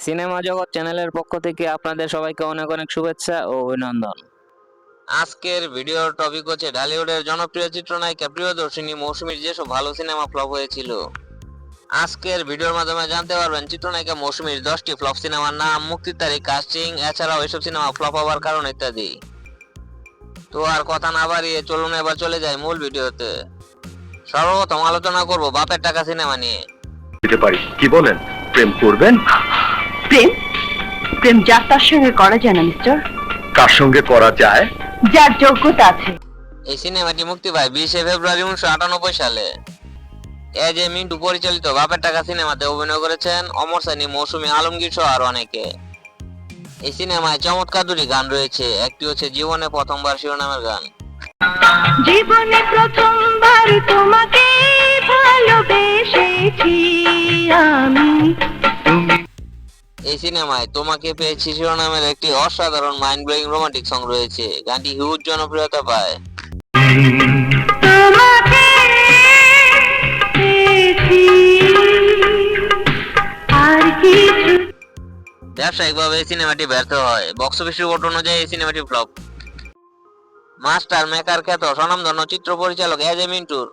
Cinema জগৎ চ্যানেলের পক্ষ থেকে আপনাদের সবাইকে অনেক অনেক শুভেচ্ছা ও অভিনন্দন। আজকের ভিডিওর টপিক হচ্ছে ঢালিউডের জনপ্রিয় চিত্রনায়িকা প্রিয়দর্শিনী মৌসুমীর যেসব ভালো সিনেমা ফ্লপ হয়েছিল। আজকের ভিডিওর মাধ্যমে জানতে পারবেন চিত্রনায়িকা মৌসুমীর 10টি ফ্লপ সিনেমার নাম, মুক্তির তারিখ, কাস্টিং, এছাড়াও এসব সিনেমা ফ্লপ হওয়ার কারণ ইত্যাদি। তো আর কথা না বাড়িয়ে চলুন এবার চলে যাই মূল ভিডিওতে। সর্বপ্রথম আলোচনা করব বাপের টাকা সিনেমা নিয়ে। দিতে পারি কি বলেন? প্রেম করবেন? প্রেম প্রেম যার তার সঙ্গে করা যায় না মিস্টার, কার সঙ্গে করা যায়? যার যোগ্যতা আছে। এই সিনেমাটি মুক্তি পায় 20 ফেব্রুয়ারি 1998 সালে। এজ এ মিন্টু পরিচালিত বাপের টাকা সিনেমাতে অভিনয় করেছেন অমর সানি, মৌসুমী, আলমগীর সহ আরো অনেকে। এই সিনেমায় চমৎকার দুটি গান রয়েছে, একটি হচ্ছে জীবনে প্রথমবার শিরোনামের গান। জীবনে প্রথমবার তোমাকে ভালোবেসেছি আমি। এই সিনেমায় তোমাকে পেয়েছি শিরোনামের একটি অসাধারণ মাইন্ড ব্লোয়িং রোমান্টিক সং রয়েছে। গানটি হিউজ জনপ্রিয়তা পায়। তোমাকে পেয়েছি আর কিছু। ব্যবসায়িকভাবে এই সিনেমাটি ব্যর্থ হয়। বক্স অফিস রিপোর্ট অনুযায়ী এই সিনেমাটি ফ্লপ। মাস্টার মেকার খ্যাত স্বনামধন্য চিত্র পরিচালক এজ এ মিন্টুর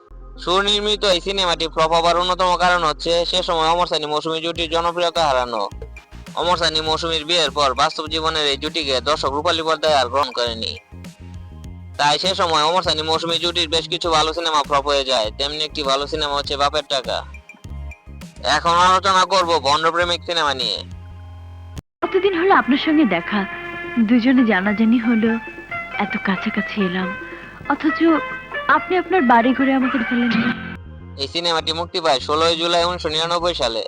সুনির্মিত এই সিনেমাটি ফ্লপ হবার অন্যতম কারণ হচ্ছে সে সময় অমর সানি মৌসুমী জুটির জনপ্রিয়তা হারানো। অমর সানি মৌসুমীর বিয়ের পর বাস্তব জীবনের এই জুটিকে দর্শক রূপালী পর্দায় আর গ্রহণ করেনি। তাই সে সময় অমর সানি মৌসুমী জুটির বেশ কিছু ভালো সিনেমা ফ্লপ হয়ে যায়। তেমনি একটি ভালো সিনেমা হচ্ছে বাপের টাকা। এখন আলোচনা করব ভণ্ড প্রেমিক সিনেমা নিয়ে। কতদিন হলো আপনার সঙ্গে দেখা, দুজনে জানাজানি হলো, এত কাছাকাছি এলাম, অথচ আপনি আপনার বাড়ি ঘরে আমাকে ফেলেন না। এই সিনেমাটি মুক্তি পায় 16 জুলাই 1999 সালে।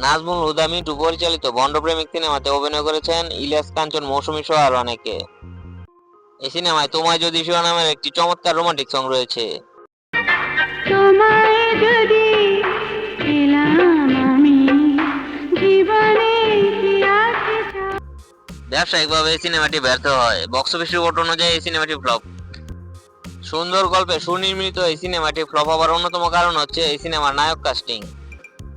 নাজমুল হুদা মিন্টু পরিচালিত ভণ্ড প্রেমিক সিনেমাতে অভিনয় করেছেন ইলিয়াস কাঞ্চন, মৌসুমী সহ আরো অনেকে। এই সিনেমায় তোমায় যদি শিরোনামের একটি চমৎকার রোমান্টিক সং রয়েছে। তোমায় যদি পেলাম আমি, জীবনে কি আছে চাই। ব্যবসায়িকভাবে এই সিনেমাটি ব্যর্থ হয়। বক্স অফিস রিপোর্ট অনুযায়ী এই সিনেমাটি ফ্লপ। সুন্দর গল্পে সুনির্মিত এই সিনেমাটি ফ্লপ হবার অন্যতম কারণ হচ্ছে এই সিনেমার নায়ক কাস্টিং।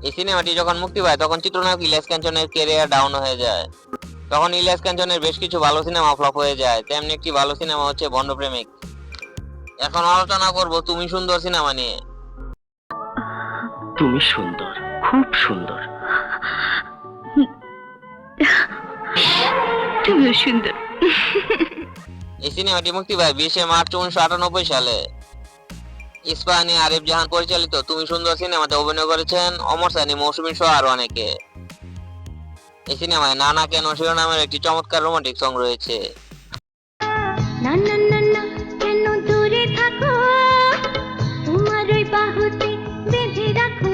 এই সিনেমাটি যখন মুক্তি পায় তখন চিত্রনায়ক ইলিয়াস কাঞ্চনের ক্যারিয়ার ডাউন হয়ে যায়। তখন ইলিয়াস কাঞ্চনের বেশ কিছু ভালো সিনেমা ফ্লপ হয়ে যায়। তেমনি একটি ভালো সিনেমা হচ্ছে ভণ্ড প্রেমিক। এখন আলোচনা করব তুমি সুন্দর সিনেমা নিয়ে। তুমি সুন্দর, খুব সুন্দর। তুমিও সুন্দর। এই সিনেমাটি মুক্তি পায় 20 মার্চ 1998 সালে। ইস্পাহানি আরিফ জাহান পরিচালিত তুমি সুন্দর সিনেমাতে অভিনয় করেছেন অমর সানি, মৌসুমী সহ আরো অনেকে। এই সিনেমায় নানা কেন শিরোনামের একটি চমৎকার রোমান্টিক সং রয়েছে। না না না না, কেন দূরে থাকো, তোমার ওই বাহুতে বেঁধে রাখো।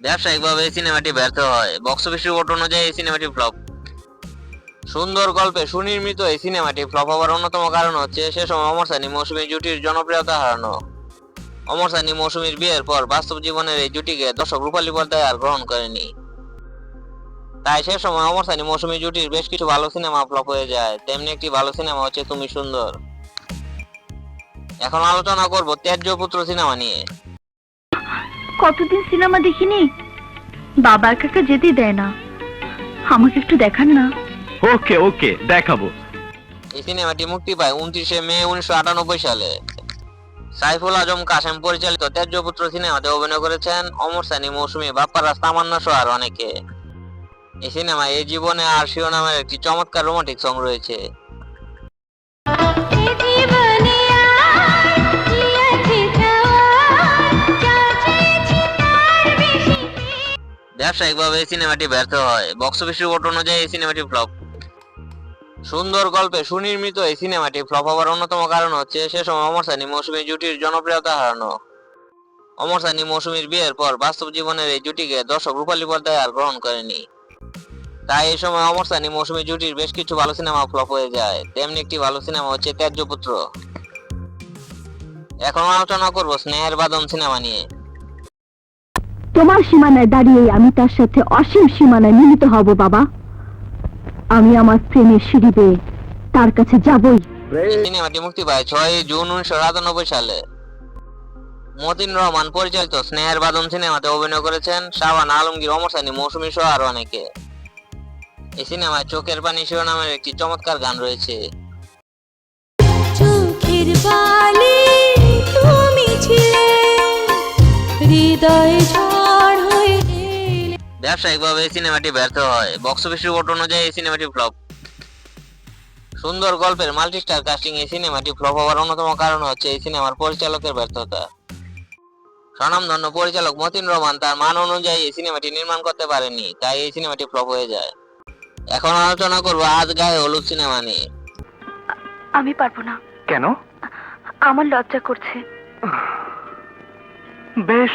ব্যবসায়িকভাবে এই সিনেমাটি ব্যর্থ হয়। বক্স অফিস রিপোর্ট অনুযায়ী এই সিনেমাটি ফ্লপ। সুন্দর গল্পে সুনির্মিত এই সিনেমাটি ফ্লপ হওয়ার অন্যতম কারণ হচ্ছে সে সময় অমর সানি মৌসুমী জুটির জনপ্রিয়তা হারানো। অমর সানি মৌসুমীর বিয়ের পর বাস্তব জীবনের এই জুটিকে দর্শক রূপালী পর্দায় আর গ্রহণ করেনি। তাই সে সময় অমর সানি মৌসুমী জুটির বেশ কিছু ভালো সিনেমা ফ্লপ হয়ে যায়। তেমনি একটি ভালো সিনেমা হচ্ছে তুমি সুন্দর। এখন আলোচনা করব ত্যায্য পুত্র সিনেমা নিয়ে। কতদিন সিনেমা দেখিনি, বাবা একা একা যেতে দেয় না, আমাকে একটু দেখান না। ওকে ওকে, দেখাবো। এই সিনেমাটি মুক্তি পায় 29 মে 1998 সালে। সাইফুল আজম কাসেম পরিচালিত ত্যায্য পুত্র সিনেমাতে অভিনয় করেছেন অমর সানি, মৌসুমী, বাপ্পারাজ, তামান্না সহ আরো অনেকে। এই সিনেমায় এই জীবনে আর শিরোনামের একটি চমৎকার রোমান্টিক সং রয়েছে। ব্যবসায়িকভাবে এই সিনেমাটি ব্যর্থ হয়। বক্স অফিস রিপোর্ট অনুযায়ী এই সিনেমাটি ফ্লপ। সুন্দর গল্পে সুনির্মিত এই সিনেমাটি ফ্লপ হওয়ার অন্যতম কারণ হচ্ছে সে সময় অমর সানি মৌসুমী জুটির জনপ্রিয়তা হারানো। অমর সানি মৌসুমীর বিয়ের পর বাস্তব জীবনের এই জুটিকে দর্শক রূপালী পর্দায় আর গ্রহণ করেনি। তাই এই সময় অমর সানি মৌসুমী জুটির বেশ কিছু ভালো সিনেমা ফ্লপ হয়ে যায়। তেমনি একটি ভালো সিনেমা হচ্ছে ত্যায্য পুত্র। এখন আলোচনা করব স্নেহের বাঁধন সিনেমা নিয়ে। তোমার সীমানায় দাঁড়িয়ে আমি তার সাথে অসীম সীমানায় মিলিত হব বাবা। আমি আমার প্রেমের সিঁড়ি বেয়ে তার কাছে যাবই। এই সিনেমাটি মুক্তি পায় 6 জুন 1997 সালে। মতিন রহমান পরিচালিত স্নেহের বাঁধন সিনেমাতে অভিনয় করেছেন শাবানা আলমগীর, ওমর সানি, মৌসুমী সহ আরো অনেকে। এই সিনেমায় চোখের পানি শিরোনামের একটি চমৎকার গান রয়েছে। চোখের বালি তুমি ছিলে, হৃদয় ঝড় হয়ে এলে। ব্যবসায়িকভাবে এই সিনেমাটি ব্যর্থ হয়। বক্স অফিস রিপোর্ট অনুযায়ী এই সিনেমাটি ফ্লপ। সুন্দর গল্পের মাল্টিস্টার কাস্টিং এই সিনেমাটি ফ্লপ হওয়ার অন্যতম কারণ হচ্ছে এই সিনেমার পরিচালকের ব্যর্থতা। স্বনামধন্য পরিচালক মতিন রহমান তার মান অনুযায়ী এই সিনেমাটি নির্মাণ করতে পারেননি, তাই এই সিনেমাটি ফ্লপ হয়ে যায়। এখন আলোচনা করব আজ গায়ে হলুদ সিনেমা নিয়ে। আমি পারবো না, কেন? আমার লজ্জা করছে। বেশ,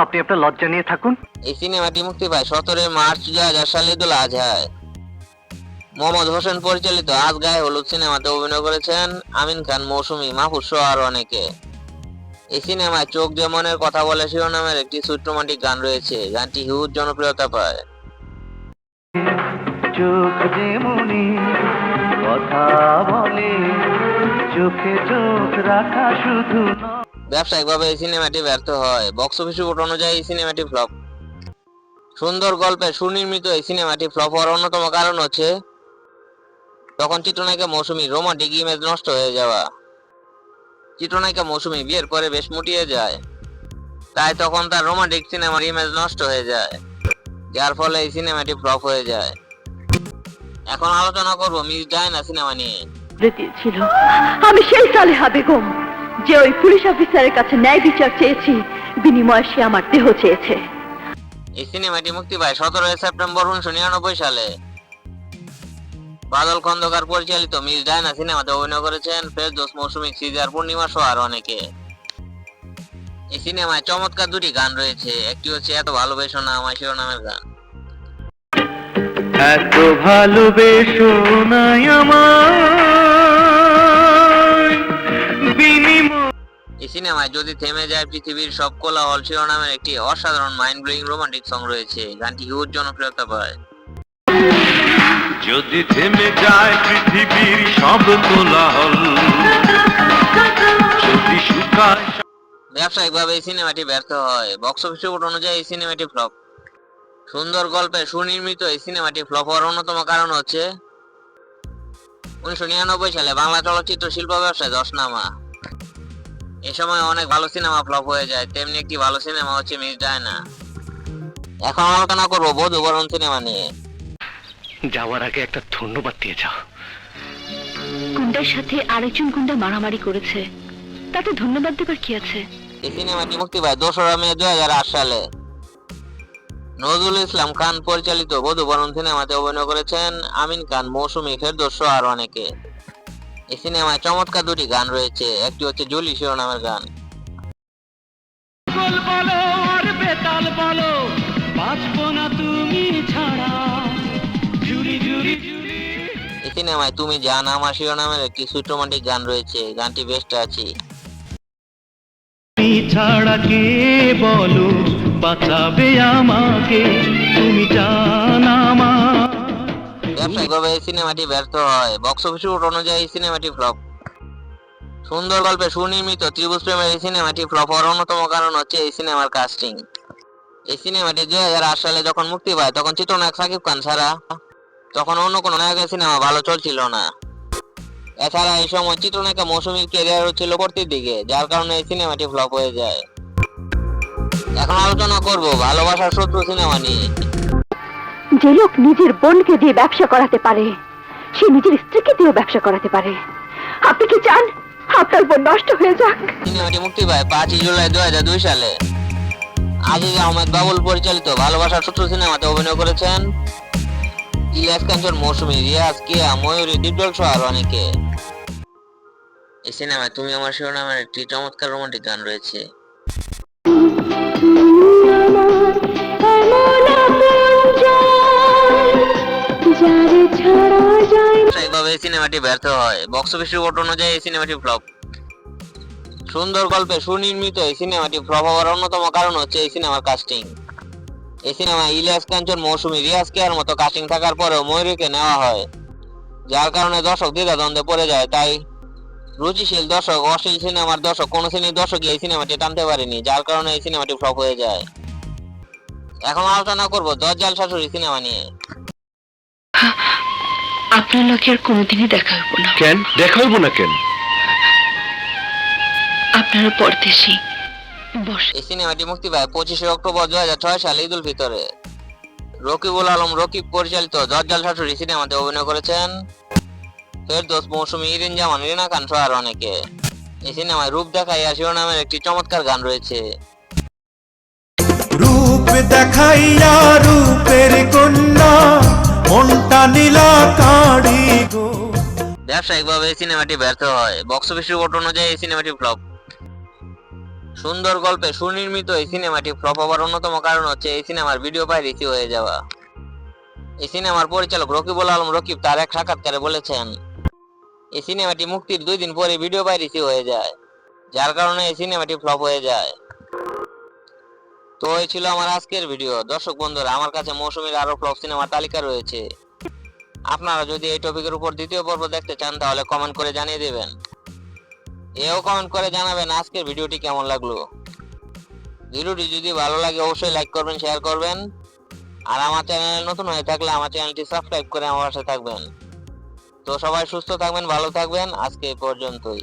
আপনি আপনার লজ্জা নিয়ে থাকুন। এই সিনেমাটি মুক্তি পায় 17 মার্চ 2000 সালে ঈদুল আজহায়। মোহাম্মদ হোসেন পরিচালিত আজ গায়ে হলুদ সিনেমাতে অভিনয় করেছেন আমিন খান, মৌসুমী, মাহফুজ সহ আরো অনেকে। এই সিনেমায় চোখ যে মনের কথা বলে শিরোনামের একটি সুইট রোমান্টিক গান রয়েছে। গানটি হিউজ জনপ্রিয়তা পায়। চোখ যে মনে কথা বলে, চোখে চোখ রাখা শুধু নয়। ব্যবসায়িকভাবে এই সিনেমাটি ব্যর্থ হয়। বক্স অফিস রিপোর্ট অনুযায়ী এই সিনেমাটি ফ্লপ। সুন্দর গল্পে সুনির্মিত এই সিনেমাটি ফ্লপ হওয়ার অন্যতম কারণ হচ্ছে তখন চিত্রনায়িকা মৌসুমীর রোমান্টিক ইমেজ নষ্ট হয়ে যাওয়া। চিত্রনায়িকা মৌসুমী বিয়ের পরে বেশ মুটিয়ে যায়, তাই তখন তার রোমান্টিক সিনেমার ইমেজ নষ্ট হয়ে যায়, যার ফলে এই সিনেমাটি ফ্লপ হয়ে যায়। এখন আলোচনা করব মিস ডায়না সিনেমা নিয়ে। ছিল আমি সেই সালেহা বেগম, যে ওই পুলিশ অফিসারের কাছে ন্যায় বিচার চেয়েছি, বিনিময়ে সে আমার দেহ চেয়েছে। এই সিনেমাটি মুক্তি পায় 17 সেপ্টেম্বর 1999 সালে। বাদল খন্দকার পরিচালিত মিস ডায়না সিনেমাতে অভিনয় করেছেন ফেরদৌস, মৌসুমী, সিজার, পূর্ণিমা সহ আরো অনেকে। এই সিনেমায় চমৎকার দুটি গান রয়েছে। একটি হচ্ছে এত ভালোবেসো না আমায় শিরোনামের গান। এত ভালোবেসো নাই আমায়, বিনিময়। এই সিনেমায় যদি থেমে যায় পৃথিবীর সব কোলাহল শিরোনামের একটি অসাধারণ মাইন্ড ব্লোয়িং রোমান্টিক সং রয়েছে। গানটি হিউজ জনপ্রিয়তা পায়। যদি থেমে যায় পৃথিবীর সব কোলাহল, যদি শুকায়। ব্যবসায়িকভাবে এই সিনেমাটি ব্যর্থ হয়। বক্স অফিস রিপোর্ট অনুযায়ী এই সিনেমাটি ফ্লপ। সুন্দর গল্পে সুনির্মিত এই সিনেমাটি ফ্লপ হওয়ার অন্যতম কারণ হচ্ছে 1999 সালে বাংলা চলচ্চিত্র শিল্প ব্যবসায় ধস নামা। এ সময় অনেক ভালো সিনেমা ফ্লপ হয়ে যায়, তেমনি একটি ভালো সিনেমা হচ্ছে মিস ডায়না। এখন আলোচনা করব বধূবরণ সিনেমা নিয়ে। যাওয়ার আগে একটা ধন্যবাদ দিয়ে যাও। গুন্ডার সাথে আরেকজন গুন্ডা মারামারি করেছে, তাতে ধন্যবাদ দেবার কি আছে? এই সিনেমাটি মুক্তি পায় 2 মে 2008 সালে। নজরুল ইসলাম খান পরিচালিত বধূবরণ সিনেমাতে অভিনয় করেছেন আমিন খান, মৌসুমী, ফেরদৌস সহ আরো অনেকে। এই সিনেমায় চমৎকার দুটি গান রয়েছে। একটি হচ্ছে জুলি শিরোনামের গান। বলো আর বেতাল বলো, বাঁচবো না তুমি ছাড়া। জুরি জুরি জুরি। এই সিনেমায় তুমি জান আমার শিরোনামের একটি সুইট রোমান্টিক গান রয়েছে। গানটি বেস্ট আছে। তুমি ছাড়া কে বলো বাঁচাবে আমাকে, তুমি জান আমার। ব্যবসায়িকভাবে এই সিনেমাটি ব্যর্থ হয়। বক্স অফিস রিপোর্ট অনুযায়ী এই সিনেমাটি ফ্লপ। সুন্দর গল্পে সুনির্মিত ত্রিভুজ প্রেমের এই সিনেমাটি ফ্লপ হওয়ার অন্যতম কারণ হচ্ছে এই সিনেমার কাস্টিং। এই সিনেমাটি 2008 সালে যখন মুক্তি পায় তখন চিত্রনায়ক সাকিব খান ছাড়া তখন অন্য কোনো নায়কের সিনেমা ভালো চলছিল না। এছাড়া এই সময় চিত্রনায়িকা মৌসুমীর ক্যারিয়ার ছিল পড়তির দিকে, যার কারণে এই সিনেমাটি ফ্লপ হয়ে যায়। এখন আলোচনা করব ভালোবাসার শত্রু সিনেমা নিয়ে। যে লোক নিজের বোনকে দিয়ে ব্যবসা করাতে পারে, সে নিজের স্ত্রীকে দিয়েও ব্যবসা করাতে পারে। আপনি কি চান আপনার বোন নষ্ট হয়ে যাক? সিনেমাটি মুক্তি পায় 5 জুলাই 2002 সালে। আজিজ আহমেদ বাবুল পরিচালিত ভালোবাসার শত্রু সিনেমাতে অভিনয় করেছেন ইলিয়াস কাঞ্চন, মৌসুমী, রিয়াজ, কিয়া, ময়ূরী, ডিপজল সহ আরো অনেকে। এই সিনেমায় তুমি আমার শিরোনামের একটি চমৎকার রোমান্টিক গান রয়েছে। ব্যবসায়িকভাবে এই সিনেমাটি ব্যর্থ হয়। বক্স অফিস রিপোর্ট অনুযায়ী এই সিনেমাটি ফ্লপ। সুন্দর গল্পে সুনির্মিত এই সিনেমাটি ফ্লপ হওয়ার অন্যতম কারণ হচ্ছে এই সিনেমার কাস্টিং। এই সিনেমায় ইলিয়াস কাঞ্চন, মৌসুমী, রিয়াজ, কিয়ার মতো কাস্টিং থাকার পরেও ময়ূরীকে নেওয়া হয়, যার কারণে দর্শক দ্বিধাদ্বন্দ্বে পড়ে যায়। তাই রুচিশীল দর্শক, অশ্লীল সিনেমার দর্শক, কোন শ্রেণীর দর্শক এই সিনেমাটি টানতে পারেনি, যার কারণে এই সিনেমাটি ফ্লপ হয়ে যায়। এখন আলোচনা করব দজ্জাল শাশুড়ি সিনেমা নিয়ে। আপনার লোকে আর কোনোদিনই দেখা হইব না। কেন দেখা হইব না কেন? আপনারা পরদেশি। বসে এই সিনেমাটি মুক্তি পায় 25শে অক্টোবর 2006 সালে ঈদুল ফিতরে। রকিবুল আলম রকিব পরিচালিত দজ্জাল শাশুড়ি সিনেমাতে অভিনয় করেছেন ফেরদৌস, মৌসুমী, ইরিন জামান, রিনা খান সহ আরো অনেকে। এই সিনেমায় রূপ দেখাইয়া শিরোনামের একটি চমৎকার গান রয়েছে। রূপ দেখাইয়া রূপের কন্যা মনটা নীলা কাড়ি গো। ব্যবসায়িকভাবে এই সিনেমাটি ব্যর্থ হয়। বক্স অফিস রিপোর্ট অনুযায়ী এই সিনেমাটি ফ্লপ। সুন্দর গল্পে সুনির্মিত এই সিনেমাটি ফ্লপ হওয়ার অন্যতম কারণ হচ্ছে এই সিনেমার ভিডিও পাইরেসি হয়ে যাওয়া। এই সিনেমার পরিচালক রকিবুল আলম রকিব তার এক সাক্ষাৎকারে বলেছেন, এই সিনেমাটি মুক্তির 2 দিন পরে ভিডিও পাইরেসি হয়ে যায়, যার কারণে এই সিনেমাটি ফ্লপ হয়ে যায়। তো এই ছিল আমার আজকের ভিডিও। দর্শক বন্ধুরা, আমার কাছে মৌসুমীর আরো ফ্লপ সিনেমার তালিকা রয়েছে। আপনারা যদি এই টপিকের উপর দ্বিতীয় পর্ব দেখতে চান তাহলে কমেন্ট করে জানিয়ে দেবেন। এও কমেন্ট করে জানাবেন আজকের ভিডিওটি কেমন লাগলো। ভিডিওটি যদি ভালো লাগে অবশ্যই লাইক করবেন, শেয়ার করবেন, আর আমার চ্যানেলে নতুন হয়ে থাকলে আমার চ্যানেলটি সাবস্ক্রাইব করে আমার পাশে থাকবেন। তো সবাই সুস্থ থাকবেন, ভালো থাকবেন। আজকে এই পর্যন্তই।